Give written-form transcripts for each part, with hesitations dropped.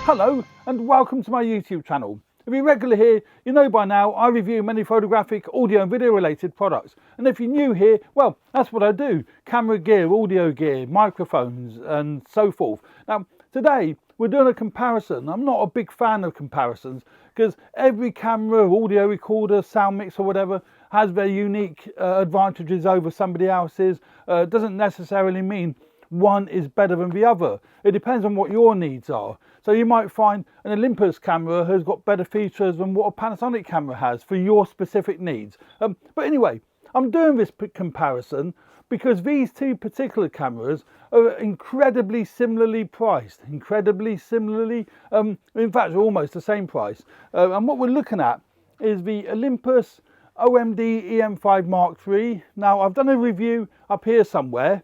Hello and welcome to my YouTube channel. If you're regular here, you know by now I review many photographic, audio and video related products. And if you're new here, well, that's what I do. Camera gear, audio gear, microphones and so forth. Now, today we're doing a comparison. I'm not a big fan of comparisons because every camera, audio recorder, sound mix or whatever has their unique advantages over somebody else's. Doesn't necessarily mean one is better than the other. It depends on what your needs are. So you might find an Olympus camera has got better features than what a Panasonic camera has for your specific needs. But anyway, I'm doing this comparison because these two particular cameras are incredibly similarly priced. Incredibly similarly, in fact, they're almost the same price. And what we're looking at is the Olympus OMD EM-5 Mark III. Now, I've done a review up here somewhere.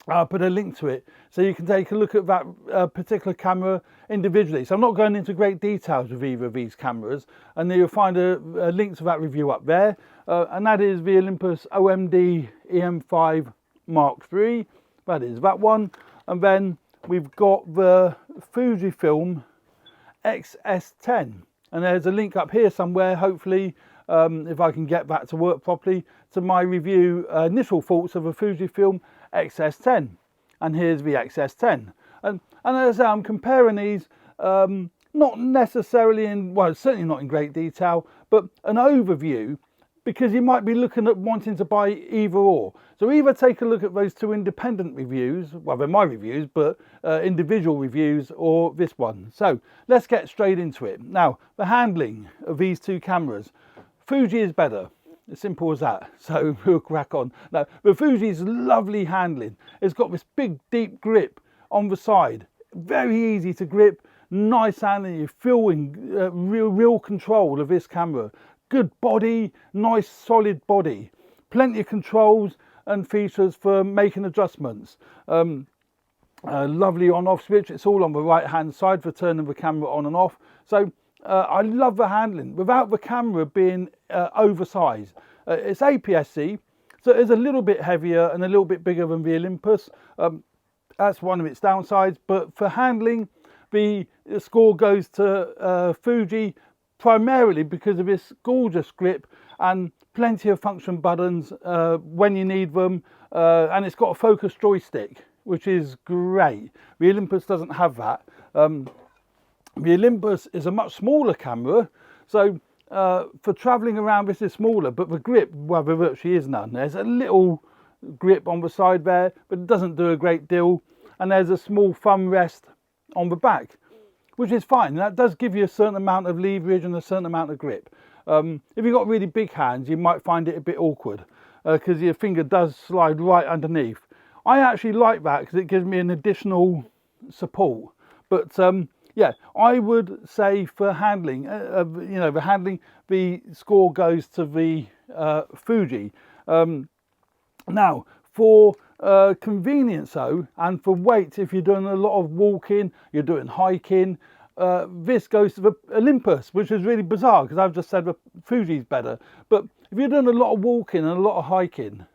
I'll put a link to it so you can take a look at that particular camera individually. So I'm not going into great details with either of these cameras, and then you'll find a link to that review up there. And that is the Olympus OMD EM-5 Mark III. That is that one. And then we've got the Fujifilm X-S10. And there's a link up here somewhere, hopefully, if I can get that to work properly, to my review initial thoughts of a Fujifilm X-S10. And here's the X-S10. And as I say, I'm comparing these not necessarily in, well, certainly not in great detail, but an overview, because you might be looking at wanting to buy either or. So either take a look at those two independent reviews, well, they're my reviews, but individual reviews, or this one. So let's get straight into it. Now, the handling of these two cameras. Fuji is better. As simple as that. So we'll crack on. Now, the Fuji's lovely handling. It's got this big, deep grip on the side. Very easy to grip. Nice handling. You feel in real control of this camera. Good body. Nice, solid body. Plenty of controls and features for making adjustments. Lovely on-off switch. It's all on the right-hand side for turning the camera on and off. So I love the handling without the camera being oversized. It's APS-C, so it's a little bit heavier and a little bit bigger than the Olympus. That's one of its downsides, but for handling, the score goes to Fuji primarily because of its gorgeous grip and plenty of function buttons when you need them, and it's got a focus joystick, which is great. The Olympus doesn't have that. The Olympus is a much smaller camera, so for travelling around this is smaller, but the grip, well, there virtually is none. There's a little grip on the side there, but it doesn't do a great deal, and there's a small thumb rest on the back, which is fine. That does give you a certain amount of leverage and a certain amount of grip. If you've got really big hands, you might find it a bit awkward because your finger does slide right underneath. I actually like that because it gives me an additional support, but yeah, I would say for handling, the handling, the score goes to the Fuji. Now, for convenience though, and for weight, if you're doing a lot of walking, you're doing hiking, this goes to the Olympus, which is really bizarre because I've just said the Fuji's better. But if you're doing a lot of walking and a lot of hiking,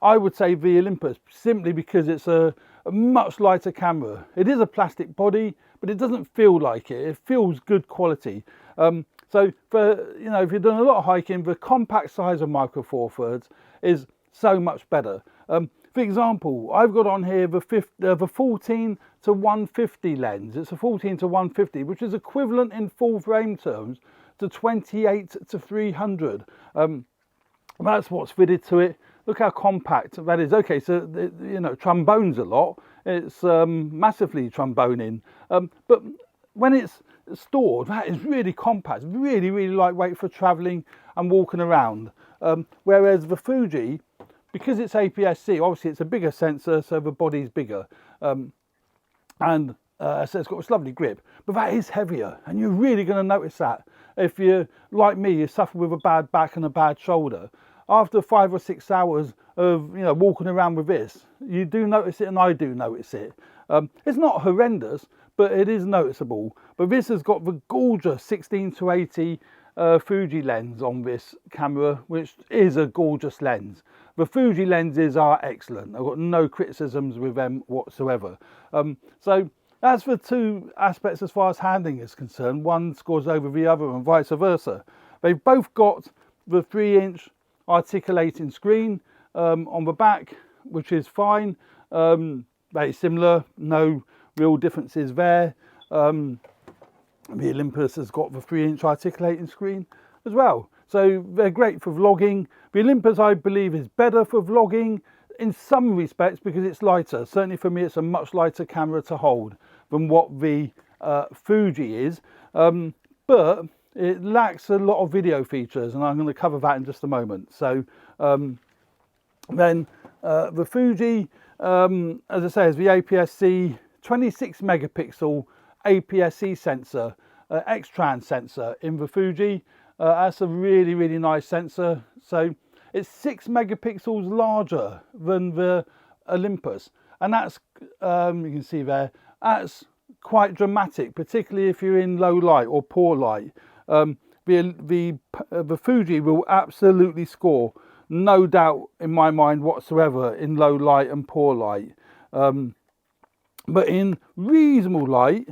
I would say the Olympus, simply because it's a much lighter camera. It is a plastic body, but it doesn't feel like it. It feels good quality. So for, if you're doing a lot of hiking, the compact size of Micro Four Thirds is so much better. For example, I've got on here the 14 to 150 lens. It's a 14 to 150, which is equivalent in full frame terms to 28 to 300. That's what's fitted to it. Look how compact that is. Okay, so trombones a lot. It's massively tromboning, but when it's stored, that is really compact, really, really lightweight for traveling and walking around. Whereas the Fuji, because it's APS-C, obviously it's a bigger sensor, so the body's bigger, so it's got this lovely grip, but that is heavier, and you're really going to notice that. If you're like me, you suffer with a bad back and a bad shoulder, after 5 or 6 hours of walking around with this, you do notice it, and I do notice it. It's not horrendous, but it is noticeable. But this has got the gorgeous 16 to 80 Fuji lens on this camera, which is a gorgeous lens. The Fuji lenses are excellent. I've got no criticisms with them whatsoever. So That's the two aspects as far as handling is concerned. One scores over the other and vice versa. They've both got the 3-inch articulating screen on the back, which is fine. Very similar, no real differences there. The Olympus has got the 3-inch articulating screen as well. So they're great for vlogging. The Olympus, I believe, is better for vlogging in some respects because it's lighter. Certainly for me, it's a much lighter camera to hold than what the Fuji is. But it lacks a lot of video features, and I'm going to cover that in just a moment. So then the Fuji, as I say, is the APS-C 26 megapixel APS-C sensor, X-Trans sensor in the Fuji. That's a really, really nice sensor. So it's 6 megapixels larger than the Olympus, and that's you can see there, that's quite dramatic, particularly if you're in low light or poor light. The Fuji will absolutely score, no doubt in my mind whatsoever, in low light and poor light. But in reasonable light,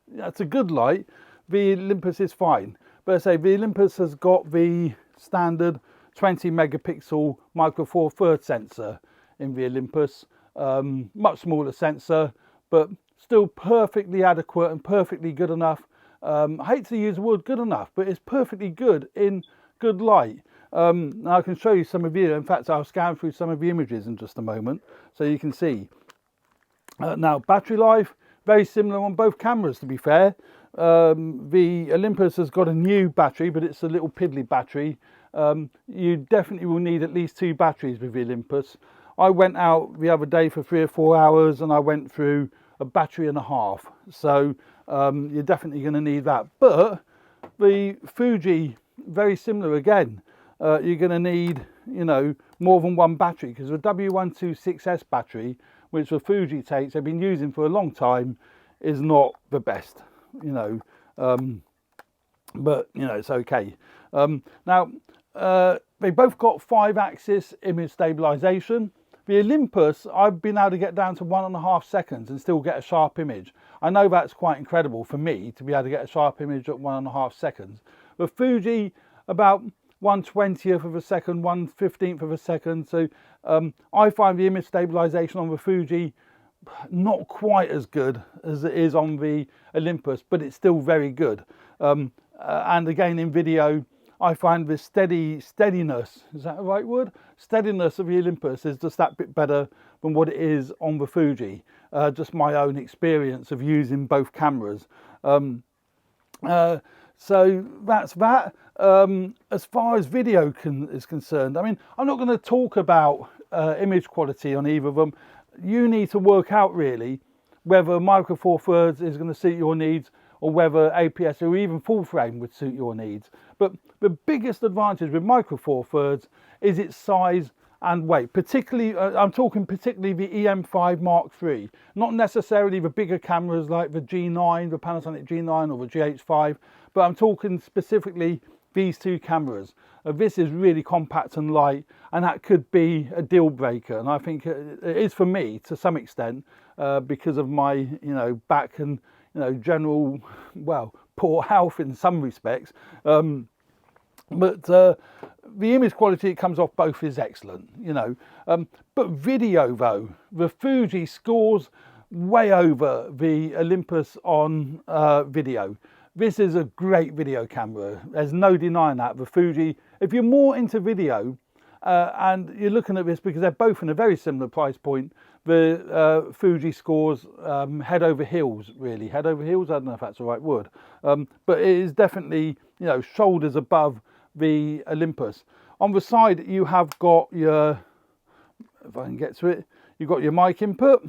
that's a good light, the Olympus is fine. But I say the Olympus has got the standard 20 megapixel micro four thirds sensor in the Olympus. Much smaller sensor, but still perfectly adequate and perfectly good enough. I hate to use the word good enough, but it's perfectly good in good light. Now I can show you some of the, in fact I'll scan through some of the images in just a moment so you can see. Now battery life, very similar on both cameras to be fair. The Olympus has got a new battery, but it's a little piddly battery. You definitely will need at least 2 batteries with the Olympus. I went out the other day for 3 or 4 hours and I went through a battery and a half. So you're definitely going to need that. But the Fuji, very similar again. You're going to need, you know, more than one battery, because the W126S battery, which the Fuji takes, they've been using for a long time, is not the best, you know. But you know, it's okay. Now they both got 5-axis image stabilization. The Olympus, I've been able to get down to 1.5 seconds and still get a sharp image. I know that's quite incredible for me to be able to get a sharp image at 1.5 seconds. The Fuji, about 1/20th of a second, 1/15th of a second. So I find the image stabilization on the Fuji not quite as good as it is on the Olympus, but it's still very good. And again in video, I find the steadiness, is that the right word? Steadiness of the Olympus is just that bit better than what it is on the Fuji. Just my own experience of using both cameras. So that's that. As far as video is concerned, I mean, I'm not going to talk about image quality on either of them. You need to work out really whether micro four thirds is going to suit your needs, or whether APS or even full frame would suit your needs. But the biggest advantage with micro four thirds is its size and weight. Particularly, I'm talking particularly the EM-5 Mark III, not necessarily the bigger cameras like the G9, the Panasonic G9 or the GH5, but I'm talking specifically these two cameras. This is really compact and light, and that could be a deal breaker. And I think it is for me to some extent, because of my, you know, back and, you know, general, well, poor health in some respects. But the image quality it comes off both is excellent, you know. But video though, the Fuji scores way over the Olympus on video. This is a great video camera. There's no denying that. The Fuji, if you're more into video, and you're looking at this because they're both in a very similar price point, the Fuji scores head over heels, really. Head over heels, I don't know if that's the right word. But it is definitely, you know, shoulders above the Olympus. On the side, you have got your, if I can get to it, you've got your mic input.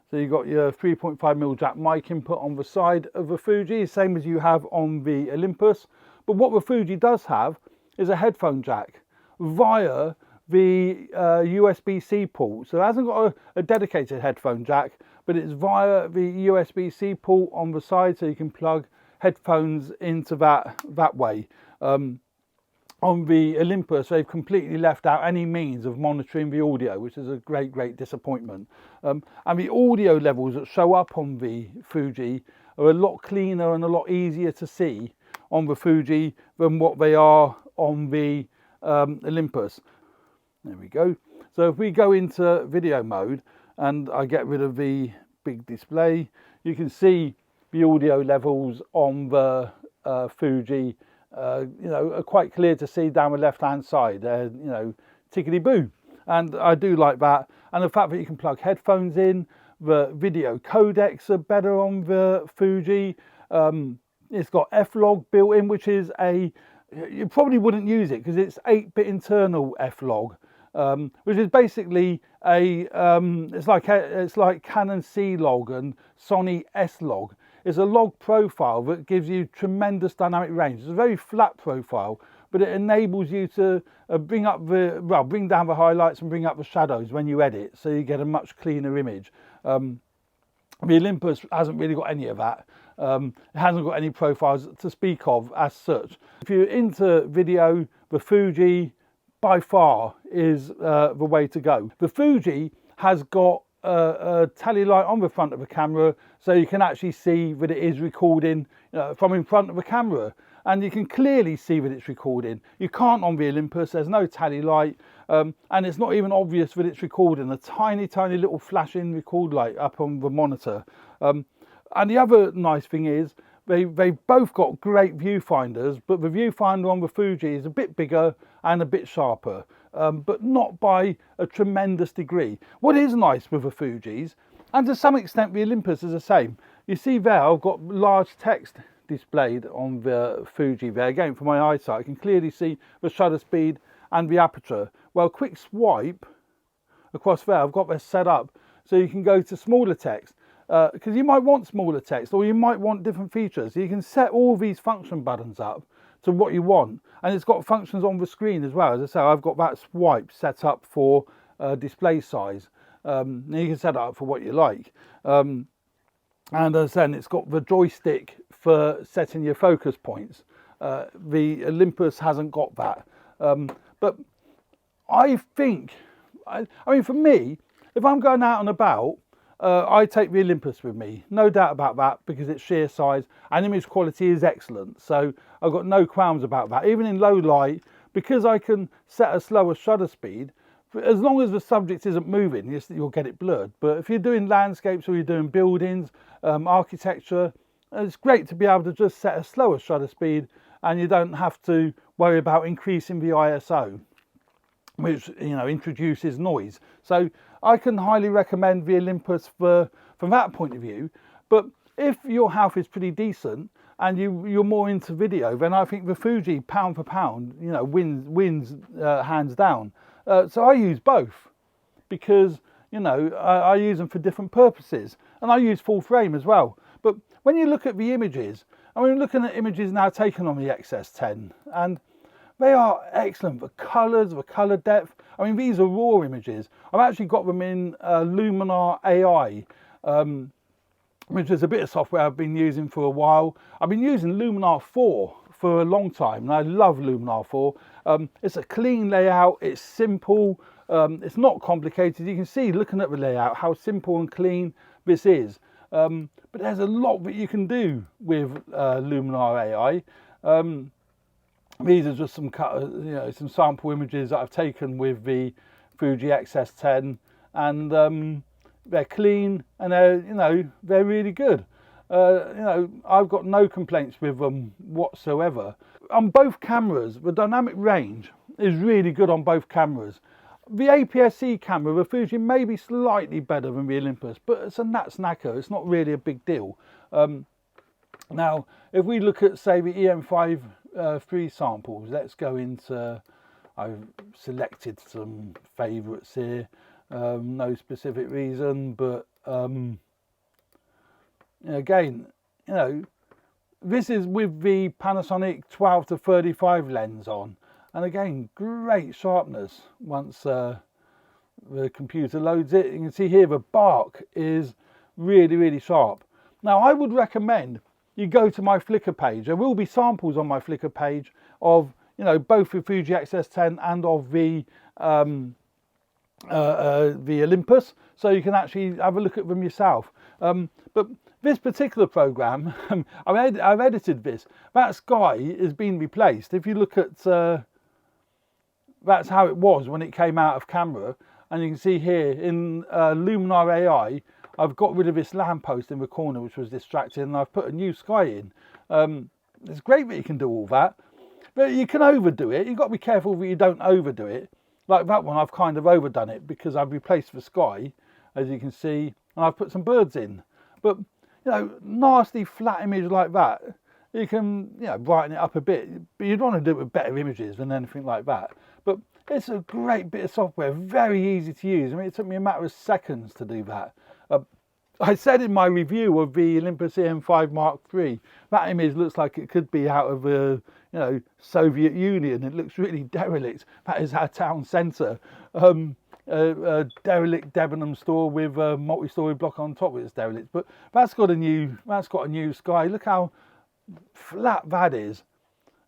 So you've got your 3.5mm jack mic input on the side of the Fuji, same as you have on the Olympus. But what the Fuji does have is a headphone jack via the USB-C port. So it hasn't got a dedicated headphone jack, but it's via the USB-C port on the side, so you can plug headphones into that way. on the Olympus, they've completely left out any means of monitoring the audio, which is a great disappointment. And the audio levels that show up on the Fuji are a lot cleaner and a lot easier to see on the Fuji than what they are on the Olympus. There we go. So if we go into video mode and I get rid of the big display, you can see the audio levels on the Fuji are quite clear to see down the left hand side. They're tickety boo, and I do like that. And the fact that you can plug headphones in, the video codecs are better on the Fuji. It's got F-Log built in, which is you probably wouldn't use it because it's 8-bit internal F-Log, which is basically it's like Canon C-Log and Sony S-Log. It's a log profile that gives you tremendous dynamic range. It's a very flat profile, but it enables you to bring down the highlights and bring up the shadows when you edit, so you get a much cleaner image. The Olympus hasn't really got any of that. It hasn't got any profiles to speak of as such. If you're into video, the Fuji by far is the way to go. The Fuji has got a tally light on the front of the camera, so you can actually see that it is recording from in front of the camera, and you can clearly see that it's recording. You can't on the Olympus. There's no tally light, and it's not even obvious that it's recording. A tiny little flashing record light up on the monitor. And the other nice thing is they've both got great viewfinders, but the viewfinder on the Fuji is a bit bigger and a bit sharper, but not by a tremendous degree. What is nice with the Fujis, and to some extent the Olympus, is the same. You see there, I've got large text displayed on the Fuji there. Again, for my eyesight, I can clearly see the shutter speed and the aperture. Well, quick swipe across there, I've got this set up so you can go to smaller text, because you might want smaller text or you might want different features. You can set all these function buttons up to what you want, and it's got functions on the screen as well. As I say, I've got that swipe set up for display size. You can set it up for what you like. And as I said, it's got the joystick for setting your focus points. The Olympus hasn't got that. But I think, I mean, for me, if I'm going out and about, I take the Olympus with me, no doubt about that, because its sheer size and image quality is excellent. So I've got no qualms about that. Even in low light, because I can set a slower shutter speed, as long as the subject isn't moving, you'll get it blurred. But if you're doing landscapes or you're doing buildings, architecture, it's great to be able to just set a slower shutter speed, and you don't have to worry about increasing the ISO, which introduces noise. So I can highly recommend the Olympus from that point of view. But if your health is pretty decent and you're more into video, then I think the Fuji, pound for pound, wins hands down. So I use both because I use them for different purposes, and I use full frame as well. But when you look at the images, I mean, looking at images now taken on the X-S10, and they are excellent. The colours, the colour depth. I mean, these are raw images. I've actually got them in Luminar AI, which is a bit of software I've been using for a while. I've been using Luminar 4 for a long time, and I love Luminar 4. It's a clean layout. It's simple. It's not complicated. You can see, looking at the layout, how simple and clean this is. But there's a lot that you can do with Luminar AI. These are just some some sample images that I've taken with the Fuji X-S10, and they're clean and they're really good. I've got no complaints with them whatsoever. On both cameras, the dynamic range is really good on both cameras. The APS-C camera, the Fuji, may be slightly better than the Olympus, but it's a snacker. It's not really a big deal. Now, if we look at, say, the EM-5 free samples, let's go into, I've selected some favourites here, no specific reason, but again, this is with the Panasonic 12 to 35 lens on, and again, great sharpness once the computer loads it. You can see here the bark is really sharp. Now, I would recommend you go to my Flickr page. There will be samples on my Flickr page of you know, both the Fuji X-S10 and of the Olympus, so you can actually have a look at them yourself. But this particular program, I've edited this. That sky has been replaced. If you look at, that's how it was when it came out of camera, and you can see here in Luminar AI, I've got rid of this lamppost in the corner which was distracting, and I've put a new sky in. It's great that you can do all that, but you can overdo it. You've got to be careful that you don't overdo it. Like that one, I've kind of overdone it because I've replaced the sky, as you can see, and I've put some birds in. But, you know, nasty flat image like that, you can, you know, brighten it up a bit, but you'd want to do it with better images than anything like that. But it's a great bit of software, very easy to use. I mean, it took me a matter of seconds to do that. I said in my review of the Olympus EM-5 Mark III, that image looks like it could be out of the, you know, Soviet Union. It looks really derelict. That is our town centre. A derelict Debenham store with a multi-storey block on top of its derelict. But that's got a new sky. Look how flat that is.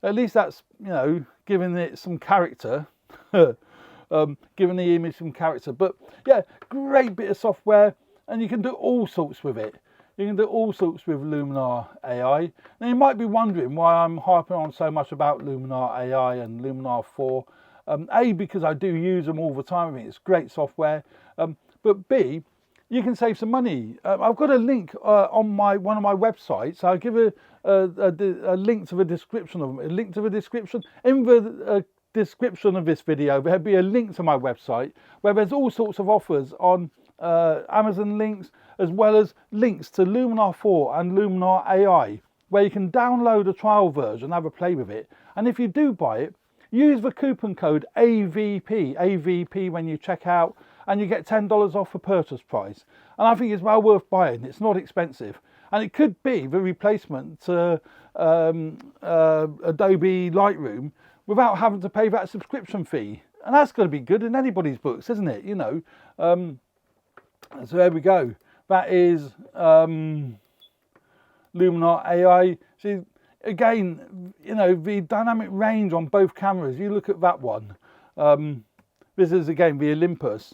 At least that's, you know, giving it some character. Giving the image some character. But yeah, great bit of software. And you can do all sorts with it. You can do all sorts with Luminar AI. Now you might be wondering why I'm harping on so much about Luminar AI and Luminar 4. A, because I do use them all the time. I think it's great software. But B, you can save some money. I've got a link on one of my websites. I'll give a link to the description of them. A link to the description. In the description of this video, there'll be a link to my website where there's all sorts of offers on Amazon links, as well as links to Luminar 4 and Luminar AI, where you can download a trial version and have a play with it. And if you do buy it, use the coupon code AVP when you check out, and you get $10 off the purchase price. And I think it's well worth buying. It's not expensive, and it could be the replacement to Adobe Lightroom without having to pay that subscription fee. And that's going to be good in anybody's books, isn't it? You know. So there we go. That is Luminar AI. See, again, you know, the dynamic range on both cameras. You look at that one. This is again the Olympus.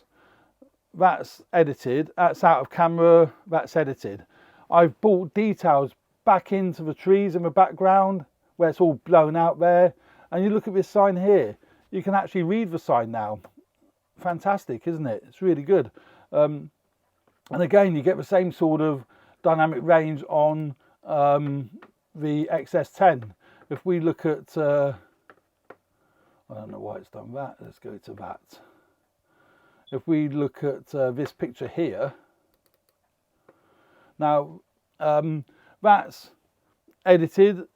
That's edited. That's out of camera. That's edited. I've brought details back into the trees in the background where it's all blown out there. And you look at this sign here. You can actually read the sign now. Fantastic, isn't it? It's really good. And again, you get the same sort of dynamic range on the X-S10. If we look at, I don't know why it's done that. Let's go to that. If we look at this picture here, now that's edited.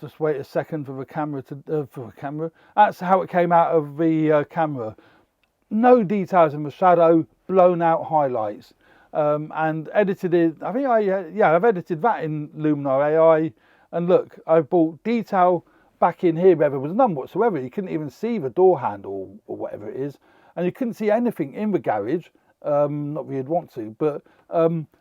Just wait a second for the camera to That's how it came out of the camera. No details in the shadow, blown out highlights, and edited it. I think I've edited that in Luminar AI. And look, I've brought detail back in here where there was none whatsoever. You couldn't even see the door handle or whatever it is, and you couldn't see anything in the garage. Not that you'd want to, but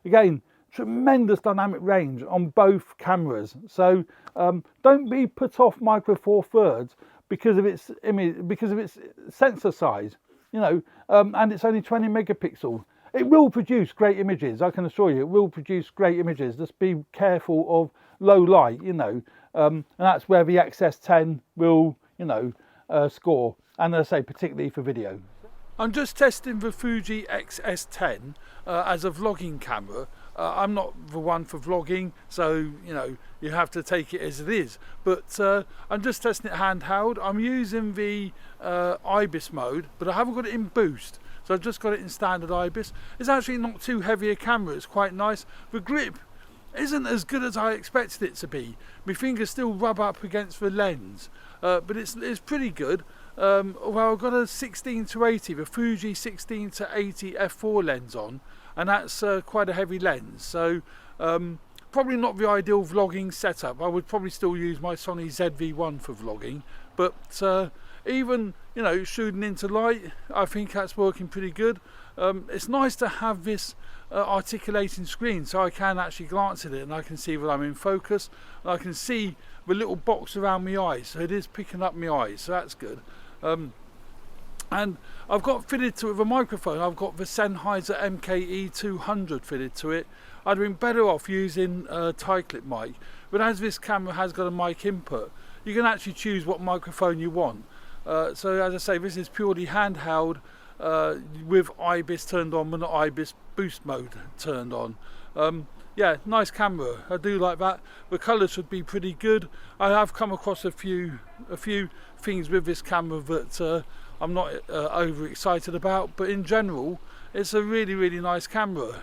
again, tremendous dynamic range on both cameras. So don't be put off Micro Four Thirds because of its image, because of its sensor size. You know, and it's only 20 megapixel. It will produce great images, I can assure you. It will produce great images. Just be careful of low light, you know, and that's where the X-S10 will, you know, score. And as I say, particularly for video. I'm just testing the Fuji X-S10 as a vlogging camera. I'm not the one for vlogging, so you know you have to take it as it is. But I'm just testing it handheld. I'm using the IBIS mode, but I haven't got it in boost, so I've just got it in standard IBIS. It's actually not too heavy a camera. It's quite nice. The grip isn't as good as I expected it to be. My fingers still rub up against the lens, but it's pretty good. Well, I've got a 16-80, the Fuji 16-80 f4 lens on, and that's quite a heavy lens, so probably not the ideal vlogging setup. I would probably still use my Sony ZV-1 for vlogging, but even, you know, shooting into light, I think that's working pretty good. It's nice to have this articulating screen, so I can actually glance at it and I can see that I'm in focus, and I can see the little box around my eyes, so it is picking up my eyes, so that's good. And I've got fitted to it with a microphone. I've got the Sennheiser MKE200 fitted to it. I'd have been better off using a tight clip mic, but as this camera has got a mic input, you can actually choose what microphone you want. So as I say, this is purely handheld with IBIS turned on, but not IBIS boost mode turned on. Yeah, nice camera. I do like that. The colours should be pretty good. I have come across a few things with this camera that I'm not over excited about, but in general, it's a really nice camera.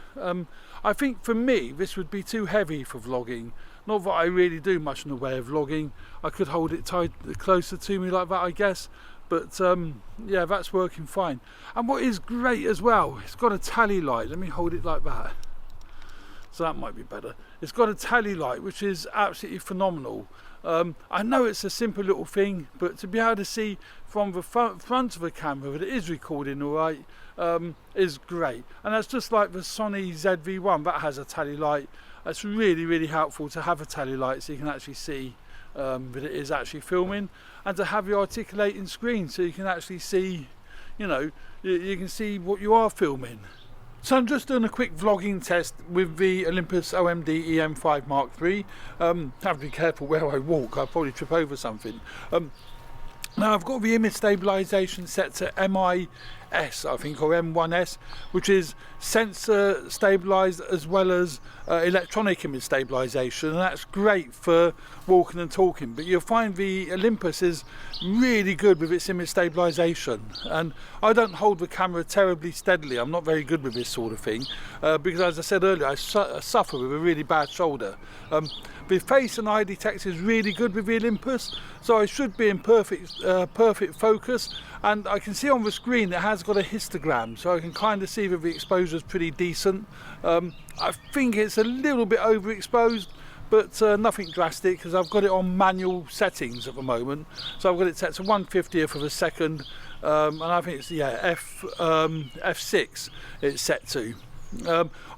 I think for me, this would be too heavy for vlogging. Not that I really do much in the way of vlogging. I could hold it tight, closer to me like that, I guess. But yeah, that's working fine. And what is great as well, it's got a tally light. Let me hold it like that, so that might be better. It's got a tally light, which is absolutely phenomenal. I know it's a simple little thing, but to be able to see from the front of the camera that it is recording all right is great. And that's just like the Sony ZV-1 that has a tally light. It's really helpful to have a tally light, so you can actually see that it is actually filming, and to have your articulating screen so you can actually see, you know, you can see what you are filming. So I'm just doing a quick vlogging test with the Olympus OMD EM-5 Mark III. Have to be careful where I walk, I'll probably trip over something. Now I've got the image stabilization set to MIS, I think, or M1S, which is sensor stabilized as well as electronic image stabilization, and that's great for walking and talking. But you'll find the Olympus is really good with its image stabilization, and I don't hold the camera terribly steadily. I'm not very good with this sort of thing because, as I said earlier, I suffer with a really bad shoulder. The face and eye detector is really good with the Olympus, so I should be in perfect focus, and I can see on the screen it has got a histogram, so I can kind of see that the exposure is pretty decent. I think it's a little bit overexposed, but nothing drastic, because I've got it on manual settings at the moment. So I've got it set to 1/50th of a second, and I think it's, yeah, F6 it's set to.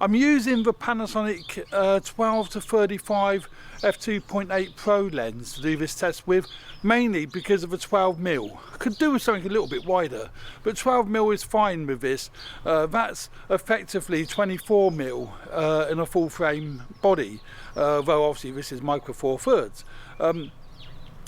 I'm using the Panasonic 12-35 f2.8 Pro lens to do this test with, mainly because of the 12mm. I could do with something a little bit wider, but 12mm is fine with this. That's effectively 24mm in a full frame body, though obviously this is micro four thirds.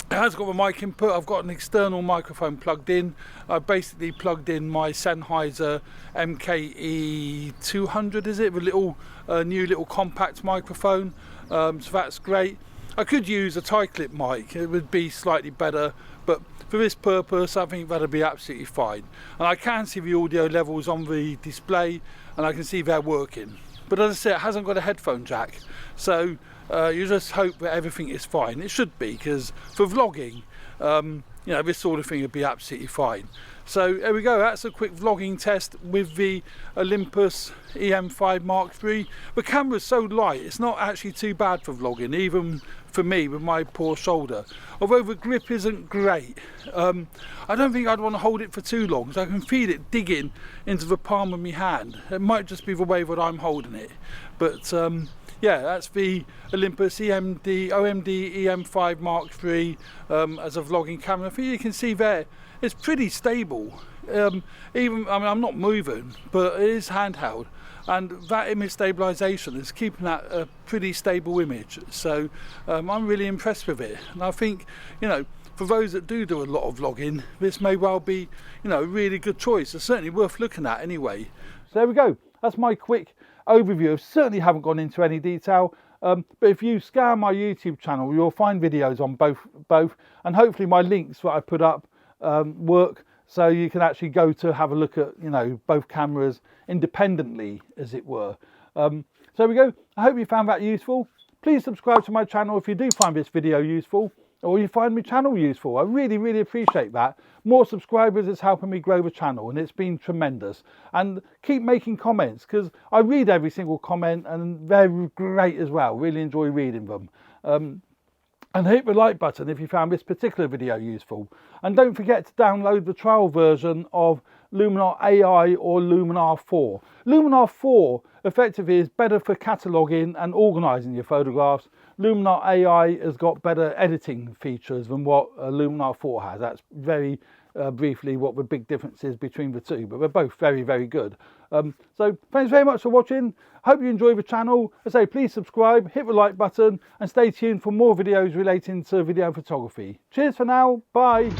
It has got a mic input. I've got an external microphone plugged in. I basically plugged in my Sennheiser MKE200, is it? The little new little compact microphone. So that's great. I could use a tight clip mic. It would be slightly better, but for this purpose, I think that'll be absolutely fine. And I can see the audio levels on the display, and I can see they're working. But as I said, it hasn't got a headphone jack, so you just hope that everything is fine. It should be, because for vlogging, you know, this sort of thing would be absolutely fine. So there we go, that's a quick vlogging test with the Olympus EM-5 Mark III. The camera's so light, it's not actually too bad for vlogging, even for me with my poor shoulder. Although the grip isn't great, I don't think I'd want to hold it for too long, because I can feel it digging into the palm of my hand. It might just be the way that I'm holding it, but yeah, that's the Olympus OMD EM-5 Mark III as a vlogging camera. I think you can see there, it's pretty stable. Even, I mean, I'm not moving, but it is handheld, and that image stabilization is keeping that a pretty stable image. So I'm really impressed with it, and I think, you know, for those that do a lot of vlogging, this may well be, you know, a really good choice. It's certainly worth looking at anyway. So there we go. That's my quick overview. I certainly haven't gone into any detail, but if you scan my YouTube channel, you'll find videos on both, and hopefully my links that I put up work, so you can actually go to have a look at, you know, both cameras independently, as it were. So there we go. I hope you found that useful. Please subscribe to my channel if you do find this video useful, or you find my channel useful. I really appreciate that. More subscribers is helping me grow the channel, and it's been tremendous. And keep making comments, because I read every single comment, and they're great as well. Really enjoy reading them. And hit the like button if you found this particular video useful. And don't forget to download the trial version of Luminar AI or Luminar 4. Luminar 4 effectively is better for cataloguing and organising your photographs. Luminar AI has got better editing features than what Luminar 4 has. That's very briefly what the big difference is between the two, but they're both very, very good. So thanks very much for watching. Hope you enjoy the channel. As I say, please subscribe, hit the like button, and stay tuned for more videos relating to video photography. Cheers for now. Bye.